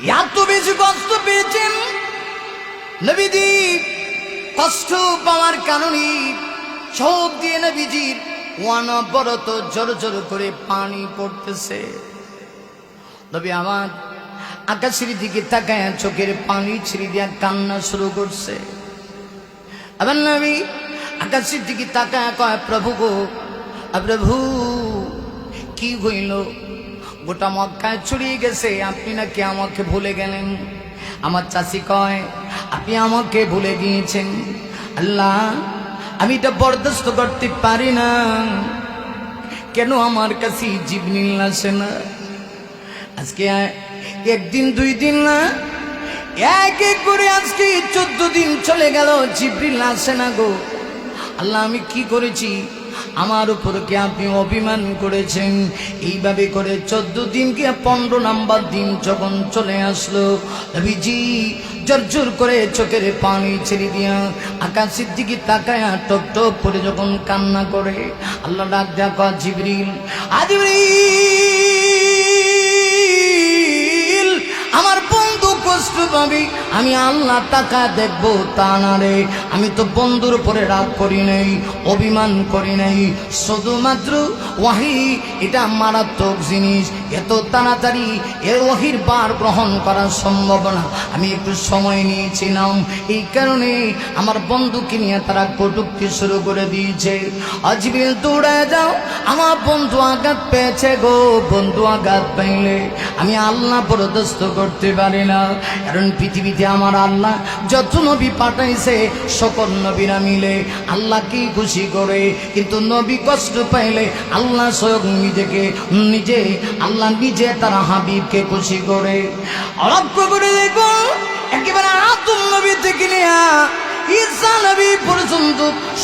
এত বেশি কষ্ট পেয়েছেন নবীজি। কষ্ট পাওয়ার কারণে চোখ দিয়ে নবীজির অনবরত জোর জোর করে পানি পড়তেছে। নবী আমার আকাশের দিকে তাকায় চোখের পানি ছিঁড়ে দিয়া কান্না শুরু করছে। আবার নবী আকাশের দিকে তাকায় কয়, প্রভু গো প্রভু, কি হইল? গোটা মক্কায় ছড়িয়ে গেছে, আপনি নাকি আমাকে ভুলে গেলেন। আমার চাচি কয়, আপনি আমাকে ভুলে গিয়েছেন। আল্লাহ, আমি এটা বরদাস্ত করতে পারি না। কেন আমার কাছে জিবরিল আসে না? আজকে একদিন দুই দিন না, এক এক করে আজকে 14 দিন চলে গেল, জিবরিল আসে না গো। আল্লাহ, আমি কি করেছি? আমার উপর কি আপনি অভিমান করেছেন? এইভাবে করে 14 দিন কি 15 নাম্বার দিন যখন চলে আসলো, নবীজি জোর জোর করে চোখের পানি ছেড়ে দিয়া আকাশের দিকে তাকায়া টপ টপ করে যখন কান্না করে, আল্লাহ ডাক দেয়া কয়, জিবরিল, জিবরিল, আমার বন্ধু কষ্ট পাবি, আমি আল্লাহ টাকা দেখবো তা না রে। আমি তো বন্ধুর উপরে রাগ করি নাই, অভিমান করি নাই, শুধুমাত্র ওয়াহি এটা মারাত্মক জিনিস, এত তাড়াতাড়ি এর ওয়াহির বার গ্রহণ করা সম্ভব না। আমি একটু সময় নিয়েছিলাম, এই কারণে আমার বন্ধুকে নিয়ে তারা কটূক্তি শুরু করে দিয়েছে। জিবরিল দৌড়ায় যাও, আমার বন্ধু আঘাত পেয়েছে গো। বন্ধু আঘাত পাইলে আমি আল্লাহ বরদাস্ত করতে পারি না, কারণ পৃথিবীতে আমার আল্লাহ যত নবী পাঠাইছে সকল নবীরা মিলে আল্লাহকে খুশি করে, কিন্তু নবী কষ্ট পাইলে আল্লাহ স্বয়ং আল্লাহ নিজে তার হাবিবকে খুশি করে। লক্ষ্য করে দেখুন, একেবারে আদম নবী থেকে নিয়ে ঈসা নবী পর্যন্ত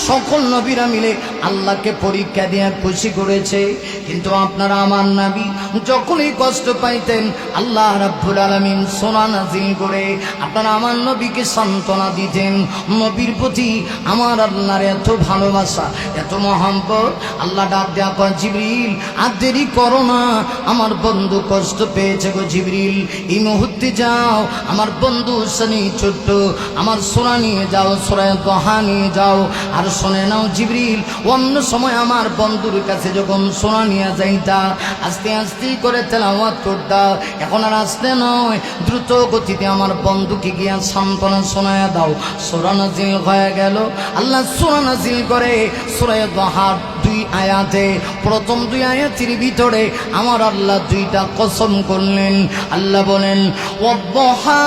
সকল নবীরা মিলে আল্লাহকে পরীক্ষা দিয়ে খুশি করেছে। কিন্তু আপনারা আমার নবী যখনই কষ্ট পাইতেন, আল্লাহ রাব্বুল আলামিন সূরা নাযিল করে আপনারা আমার নবীকে সান্ত্বনা দিতেন। নবীর প্রতি আমার আল্লাহর এত ভালোবাসা, এত মহব্বত। আল্লাহ ডাক দেয়া কয়, জিবরিল আর দেরি করো না, আমার বন্ধু কষ্ট পেয়েছে গো। জিবরিল এই মুহূর্তে যাও, আমার বন্ধু সানি ছোট্ট আমার সূরা নিয়ে যাও, সূরা দোহা নিয়ে যাও। আর শুনে নাও জিবরিল, অন্য সময় আমার বন্ধুর কাছে যখন সূরা নিয়ে যাইতা আস্তে আস্তে করে তেলাওয়াত করতা, এখন আর আস্তে নয়, দ্রুত গতিতে আমার বন্ধুকে গিয়া সান্ত্বনা শোনায়া দাও। সূরা নাযিল হয়ে গেল। আল্লাহ সূরা নাযিল করে সূরা দোহার 2 আয়াতে, প্রথম 2 আয়াতের ভিতরে আমার আল্লাহ 2টা কসম করলেন। আল্লাহ বলেন, ওয়াদ-দুহা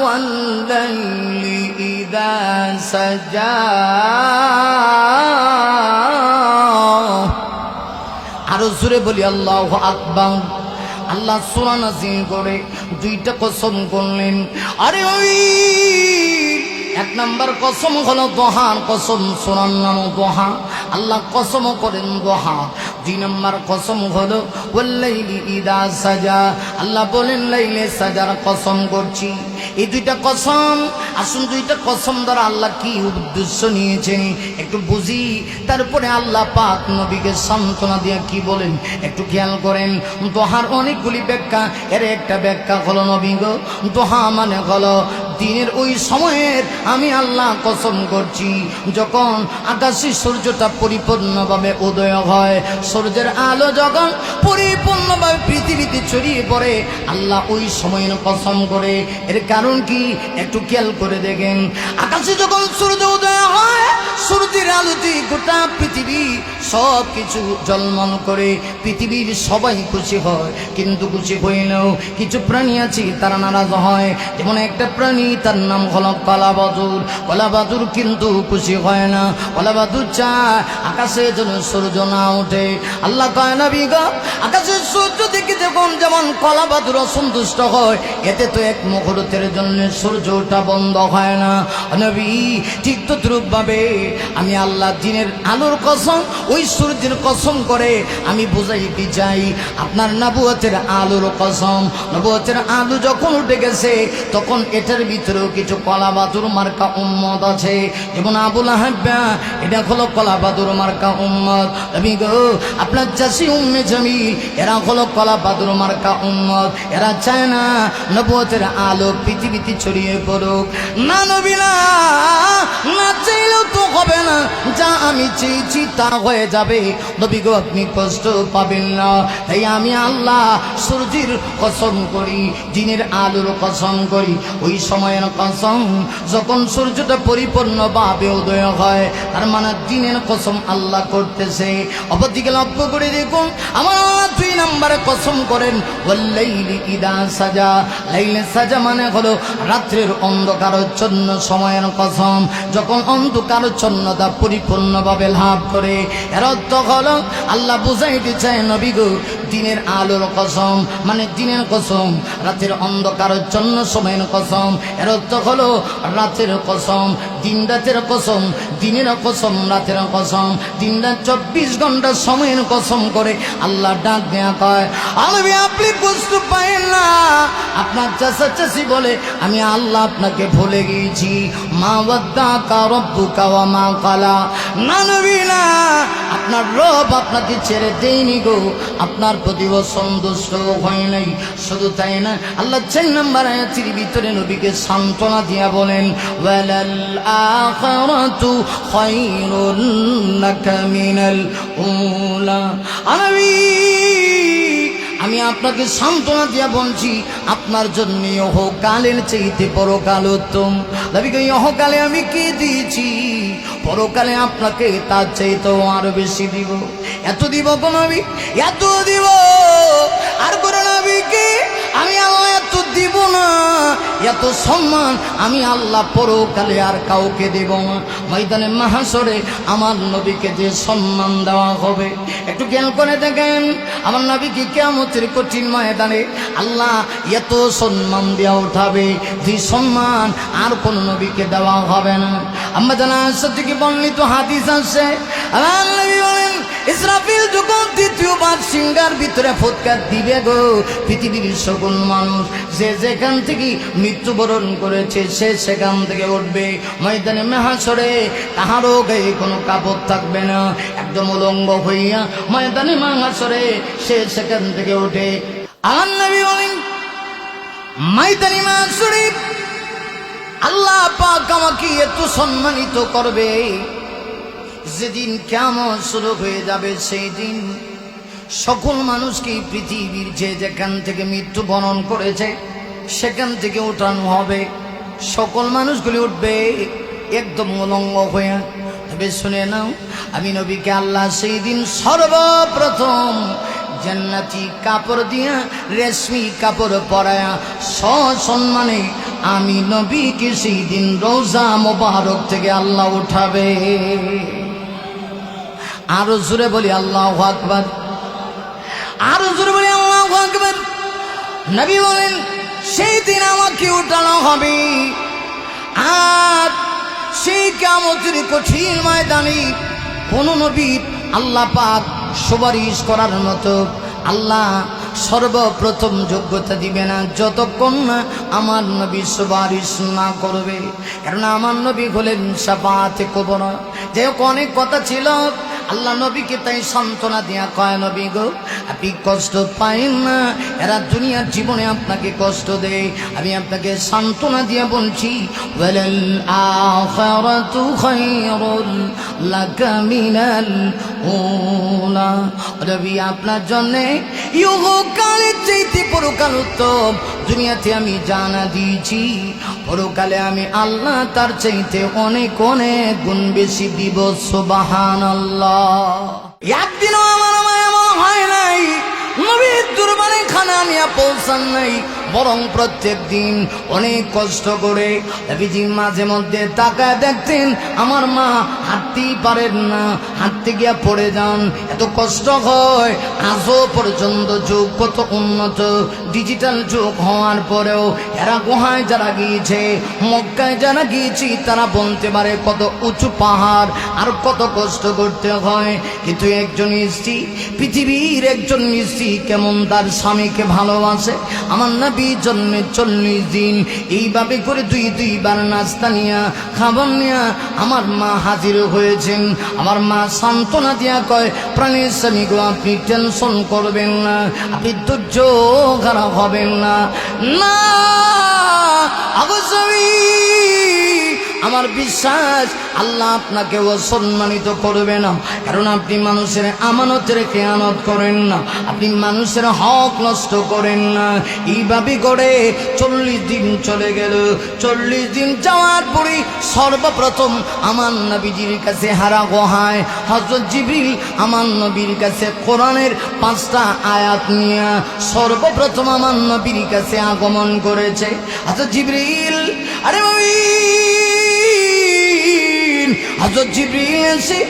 ওয়াল-লাইলি ইযা সাজা। আরো জোরে বলি আল্লাহু আকবার। আল্লাহ সূরা নাযিল করে 2টা কসম করলেন। আরে ওই 1 নাম্বার কসম হলো দোহার কসম, সূরার নাম দোহা, আল্লাহ কসম করেন দোহা। 2 নাম্বার কসম হলো ওয়াল-লাইলি ইযা সাজা, আল্লাহ বলেন লাইলে সাজার কসম করছি। এই 2টা কসম, আসুন 2টা কসম দ্বারা আল্লাহ কি উদ্দেশ্য নিয়েছেন একটু বুঝি, তারপরে আল্লাহ পাক নবীকে সান্ত্বনা দিয়ে কি বলেন একটু খেয়াল করেন। দোহার অনেকগুলি ব্যাখ্যা, এর একটা ব্যাখ্যা হলো নবী গো, দোহা মানে হলো দিনের ওই সময়ের আমি আল্লাহ কসম করছি যখন আকাশে সূর্যটা পরিপূর্ণভাবে উদয় হয়, সূর্যের আলো যখন পরিপূর্ণভাবে পৃথিবীতে ছড়িয়ে পড়ে, আল্লাহ ওই সময়ের কসম করে। এর কারণ কি একটু খেয়াল করে দেখেন, আকাশে যখন সূর্য উদয় হয়, সূর্যের আলোতে গোটা পৃথিবী সব কিছু ঝলমল করে, পৃথিবীর সবাই খুশি হয়। কিন্তু খুশি হইলেও কিছু প্রাণী আছে তারা নারাজ হয়। যেমন একটা প্রাণী, তার নাম হলো কলাবাদুর। কলাবাদুর কিন্তু খুশি হয় না, কলাবাদুর চায় আকাশে যেন সূর্য না ওঠে। আল্লাহ কয়, নবী গো, আকাশে সূর্য দেখে যখন যেমন কলাবাদুর অসন্তুষ্ট হয়, এতে তো এক মুহূর্তের জন্য সূর্যটা বন্ধ হয় না। নবী ঠিক তদ্রূপভাবে আমি আল্লাহ দিনের আলোর কসম, ওই ওই সূর্যের কসম করে আমি বুঝাইতে চাই, আপনার নবুয়তের আলোর কসম। নবুয়তের আলো যখন উঠে গেছে তখন এটার ভিতরেও কিছু কলাবাদুর মার্কা উম্মত আছে, যেমন আবু লাহাব, এটা হলো কলাবাদুর মার্কা উম্মত। আমি গো আপনার চাষি উম্মে জামিল, এরা হলো কলাবাদুর মার্কা উম্মত। এরা চায় না নবুয়তের আলো পৃথিবীতে ছড়িয়ে পড়ুক। না নবী না, না চাইলেও তো হবে না, যা আমি চেয়েছি তা হয়ে যাবে। নবী গো আপনি কষ্ট পাবেন না। তাই আমি আল্লাহ সূর্যের কসম করি, দিনের আলোর কসম করি, ওই সময়ের কসম যখন সূর্যটা পরিপূর্ণভাবে উদয় হয়, তার মানে দিনের কসম আল্লাহ করতেছে। অপরদিকে লক্ষ্য করে দেখুন, আমার 2 নম্বরে কসম করেন ওয়াল্লাইলি ইদা সাজা। লাইলে সাজা মানে হলো রাত্রের অন্ধকারচ্ছন্ন সময়ের কসম, যখন অন্ধকারচ্ছন্নতা পরিপূর্ণভাবে লাভ করে। এর অর্থ হলো আল্লাহ বুঝাইতে চায় নবী গো দিনের আলোর কসম, মানে দিনের কসম, রাতের অন্ধকারচ্ছন্ন সময়ের কসম। এর অর্থ হলো রাতের কসম, দিন রাতের কসম, দিনের কসম, রাতের কসম, দিন রাত 24 ঘন্টা সময়ের কসম করে আল্লাহ ডাক দেয়া কয় আমি আপনি কষ্ট পায়েন না। আপনার চাচা চাচি বলে আমি আল্লাহ আপনাকে ভুলে গিয়েছি। মা ওয়াদ্দাকা রব্বুকা ওয়া মা ক্বালা। না নবী না, আপনার রব আপনাকে ছেড়ে দেয়নি গো, আপনার প্রতি সন্তুষ্ট হয় নাই। শুধু তাই না, আল্লাহ 4 নম্বর আয়াতের ভিতরে নবীকে সান্ত্বনা দিয়া বলেন ওয়ালাল আখিরাতু খায়রুল লাকা মিনাল উলা। নবী আমি আপনাকে সান্ত্বনা দিয়া বলছি, আপনার জন্য ইহকালের চাইতে পরকাল উত্তম। নবীকে ইহকালে আমি কি দিয়েছি, পরকালে আপনাকে তার চাইতেও আরো বেশি দিব। এত দিব গো নবী, এত দিব। আর করে নবীকে আমি আল্লাহ এত দিব না, এত সম্মান আমি আল্লাহ পরকালে আর কাউকে দেব না। ময়দানে মাহশরে আমার নবীকে যে সম্মান দেওয়া হবে, একটু জ্ঞান করে দেখেন, আমার নবীকে কিয়ামতের কঠিন ময়দানে আল্লাহ এত সম্মান দেওয়া উঠাবে, যে সম্মান আর কোন নবীকে দেওয়া হবে না। আম্মা জানা সত্যি বর্ণিত হাদিস আছে, আমার নবী বলেন ইসরাফিল যখন দ্বিতীয়বার সিংহার ভিতরে ফুৎকার দিবে গো, পৃথিবীর সকল মানুষ যে যেখান থেকে মৃত্যুবরণ করেছে সে সেখান থেকে উঠবে। ময়দানে মাহশরে কাহারও গায়ে কোনো কাপড় থাকবে না, একদম উলঙ্গ হইয়া ময়দানে মাহশরে সে সেখান থেকে ওঠে। আমার নবী বলেন ময়দানে মাহশরে আল্লাহ পাক আমাকে এত সম্মানিত করবে, যেদিন কিয়ামত শুরু হয়ে যাবে সেই দিন সকল মানুষকে পৃথিবীর যে যেখান থেকে মৃত্যুবরণ করেছে সেখান থেকে উঠানো হবে। সকল মানুষগুলি উঠবে একদম উলঙ্গ হয়ে। তবে শুনে নাও, আমি নবীকে আল্লাহ সেই দিন সর্বপ্রথম জান্নাতি কাপড় দিয়া, রেশমি কাপড় পরায়া সসম্মানে আমি নবীকে সেই দিন রওজা মোবারক থেকে আল্লাহ উঠাবে। আরো জোরে বলি আল্লাহু আকবার, আরো জোরে বলি আল্লাহু আকবার। নবী বলেন সেই দিন আমাকে উঠানো হবে, আর সেই কিয়ামতের কঠিন ময়দানে কোন নবীর আল্লাহ পাক সুপারিশ করার মতো আল্লাহ সর্বপ্রথম যোগ্যতা দিবে না যতক্ষণ না আমার নবী সুপারিশ না করবে। কারণ আমার নবী হলেন শাফাআতে কুবরা। যে অনেক কথা ছিল, আল্লাহ নবীকে তাই সান্ত্বনা দিয়া কয় নবী গো আপনি কষ্ট পাইন না, এরা দুনিয়ার জীবনে আপনাকে কষ্ট দেয়। আমি আপনাকে সান্ত্বনা দিয়া বলছি ওয়ালাল আখিরাতু খায়রুল লাকা মিনাল উলা। নবী আপনার জন্য ইহকালের চাইতে পরকাল উত্তম। দুনিয়াতে আমি জানা দিয়েছি, পরকালে আমি আল্লাহ তার চাইতে অনেক অনেক গুণ বেশি দিব। সুবহানাল্লাহ। একদিনও আমার এমন হয় নাই নবীর দরবারে খানা নিয়ে পৌঁছান নাই, বরং প্রত্যেক দিন অনেক কষ্ট করে নবীজি মাঝে মধ্যে তাকায় দেখতেন আমার মা হাঁটতেই পারেন না, হাঁটতে গিয়া পড়ে যান, এত কষ্ট হয়। আজও পর্যন্ত যুগ কত উন্নত, ডিজিটাল যুগ হওয়ার পরেও এরা গুহায় যারা গিয়েছে, মক্কায় যারা গিয়েছি, তারা বলতে পারে কত উঁচু পাহাড় আর কত কষ্ট করতে হয়। কিন্তু একজন স্ত্রী, পৃথিবীর একজন স্ত্রী কেমন তার স্বামীকে ভালোবাসে। আমার নবী জন্মে 40 দিন এইভাবে করে দুইবার নাস্তা নিয়া, খাবার নিয়া আমার মা হাজির হয়েছেন। আমার মা সান্ত্বনা দিয়া কয়, প্রাণের স্বামী গো, আপনি টেনশন করবেন না, আপনি ধৈর্য খারাপ হবেন না। না অবশ্যই আমার বিশ্বাস আল্লাহ আপনাকে অসম্মানিত করবে না, কারণ আপনি মানুষের আমানতের খেয়ানত করেন না, আপনি মানুষের হক নষ্ট করেন না। এইভাবে করে 40 দিন চলে গেল। 40 দিন যাওয়ার পরে সর্বপ্রথম আমার নবীজির কাছে হারা গুহায় হযরত জিবরিল আমার নবীর কাছে কোরআনের 5টা আয়াত নিয়ে সর্বপ্রথম আমার নবীর কাছে আগমন করেছে। হযরত জিবরিল, আরে হযরত জিবরিল এসে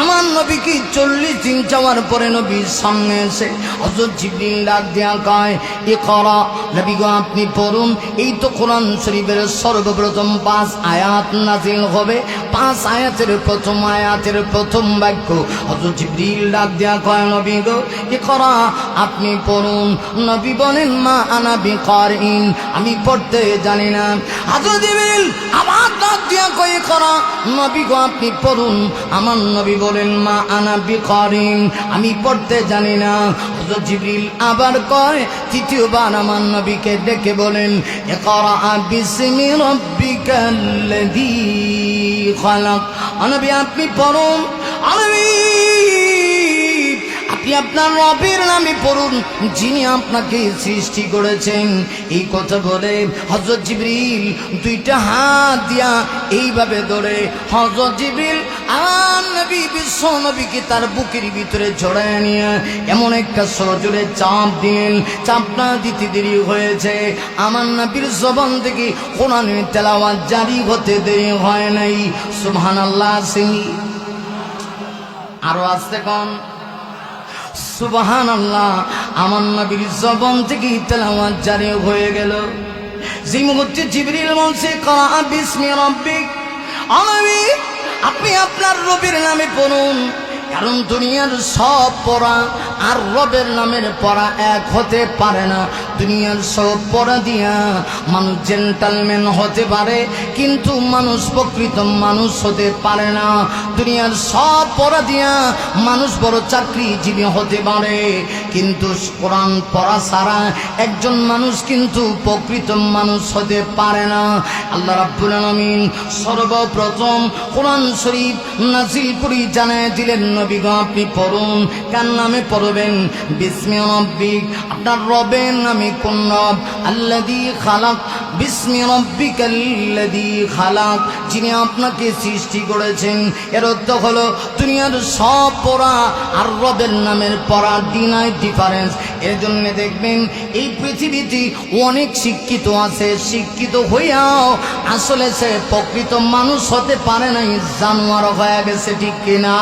আমার নবীকে 40 দিন যাওয়ার পরে নবীর সামনে এসে হযরত জিবরিল ডাক দেয়া কয়, ইকরা, নবী গো আপনি পড়ুন। এই তো কোরআন শরীফের সর্বপ্রথম 5 আয়াত নাযিল হবে। 5 আয়াতের প্রথম আয়াতের প্রথম বাক্য হযরত জিবরিল ডাক দেয়া কয়, নবী গো ইকরা, আপনি পড়ুন। নবী বলেন, মা আনা বিকারিন, আমি পড়তে জানি না। হযরত জিবরিল আবার ডাক দেয়া কয়, ইকরা, নবী গো আপনি পড়ুন। আমার নবী বলেন, মা আনা বিকারিন, আমি পড়তে জানি না। হযরত জিবরিল আবার কয়, তৃতীয়বার আমার নবীকে ডেকে বলেন, ইকরা বিসমি রাব্বিকাল্লাযী খালাক, নবী আপনি পড়ুন। আপনি আপনার রবের নামে পড়ুন, যিনি আপনাকে সৃষ্টি করেছেন। এই কথা বলে হযরত জিবরিল 2টা হাত দিয়া এইভাবে ধরে হযরত জিবরিল আমার নবী বিশ্ব নবীকে তার বুকের ভিতরে জড়ায় নিয়ে এমন একটা সজোরে চাপ দিলেন। চাপটা দিতে দেরি হয়েছে, আমার নবীর জবান থেকে কোরআনের তেলাওয়াত জারি হতে দেরি হয় নাই। সুবহানাল্লাহ। আরো আসতে কোন সুবহানাল্লাহ। আমার নবীর জবান থেকে তেলাওয়াত জারি হয়ে গেল। যে মুহূর্তে জিবরিল বলছে, করা বিসমি রাব্বিক, নবী আপনি আপনার রবের নামে পড়ুন, কারণ দুনিয়ার সব পড়া আর রবের নামের পড়া এক হতে পারে না। দুনিয়ার সব পড়া দিয়া মানুষ জেন্টালম্যান হতে পারে, কিন্তু মানুষ প্রকৃত মানুষ হতে পারে না। দুনিয়ার সব পড়া দিয়া মানুষ বড় চাকরিজীবী হতে পারে, কিন্তু কোরআন পড়া ছাড়া একজন মানুষ কিন্তু প্রকৃত মানুষ হতে পারে না। আল্লাহ রাব্বুল আলামিন সর্বপ্রথম কোরআন শরীফ নাযিল করে জানায় দিলেন, নবী গো আপনি পড়ুন। কার নামে পড়বেন? বিসমি রাব্বিক, আপনার রবের নামে। কোন রব? আল্লাযী খালাক, বিসমি রাব্বিকাল্লাযী খালাক, যিনি আপনাকে সৃষ্টি করেছেন। এর অর্থ হলো দুনিয়ার সব পড়া আর রবের নামের পড়া ডিফারেন্স। এর জন্য দেখবেন এই পৃথিবীতে অনেক শিক্ষিত আছে, শিক্ষিত হইয়াও আসলে সে প্রকৃত মানুষ হতে পারে নাই, জানোয়ার হয়ে গেছে, ঠিক কিনা?